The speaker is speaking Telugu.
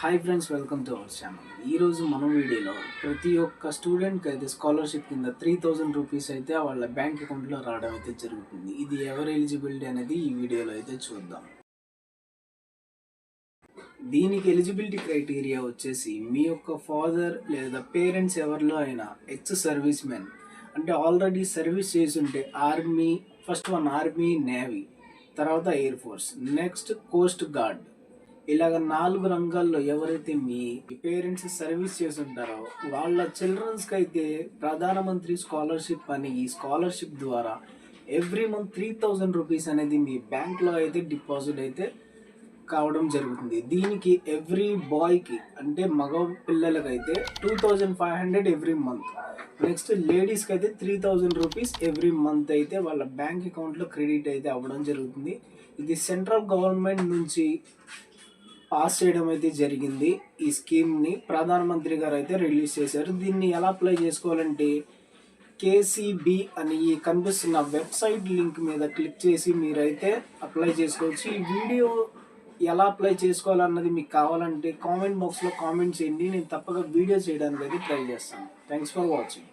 Hi friends, welcome to our channel. ఈరోజు మనం వీడియోలో ప్రతి ఒక్క స్టూడెంట్కి అయితే స్కాలర్షిప్ కింద 3000 రూపీస్ అయితే వాళ్ళ బ్యాంక్ అకౌంట్లో రావడం అయితే జరుగుతుంది. ఇది ఎవరు ఎలిజిబిలిటీ అనేది ఈ వీడియోలో అయితే చూద్దాం. దీనికి ఎలిజిబిలిటీ క్రైటీరియా వచ్చేసి మీ యొక్క ఫాదర్ లేదా పేరెంట్స్ ఎవరిలో అయినా ఎక్స్ సర్వీస్ మెన్ అంటే ఆల్రెడీ సర్వీస్ చేసి ఉంటే army, first one army, navy, తర్వాత air force, next coast guard, ఇలాగ 4 రంగాల్లో ఎవరైతే మీ పేరెంట్స్ సర్వీస్ చేసి ఉంటారో వాళ్ళ చిల్డ్రన్స్కి అయితే ప్రధానమంత్రి స్కాలర్షిప్ అని ఈ స్కాలర్షిప్ ద్వారా ఎవ్రీ మంత్ 3000 రూపీస్ అనేది మీ బ్యాంక్లో అయితే డిపాజిట్ అయితే కావడం జరుగుతుంది. దీనికి ఎవ్రీ బాయ్కి అంటే మగ పిల్లలకైతే 2500 ఎవ్రీ మంత్, నెక్స్ట్ లేడీస్కి అయితే 3000 రూపీస్ ఎవ్రీ మంత్ అయితే వాళ్ళ బ్యాంక్ అకౌంట్లో క్రెడిట్ అయితే అవ్వడం జరుగుతుంది. ఇది సెంట్రల్ గవర్నమెంట్ నుంచి పాస్ చేయడం అయితే జరిగింది. ఈ స్కీమ్ని ప్రధానమంత్రి గారు అయితే రిలీజ్ చేశారు. దీన్ని ఎలా అప్లై చేసుకోవాలంటే కేసీబీ అని కనిపిస్తున్న వెబ్సైట్ లింక్ మీద క్లిక్ చేసి మీరైతే అప్లై చేసుకోవచ్చు. ఈ వీడియో ఎలా అప్లై చేసుకోవాలన్నది మీకు కావాలంటే కామెంట్ బాక్స్లో కామెంట్ చేయండి. నేను తప్పక వీడియో చేయడానికి అయితే ట్రై చేస్తాను. Thanks for watching.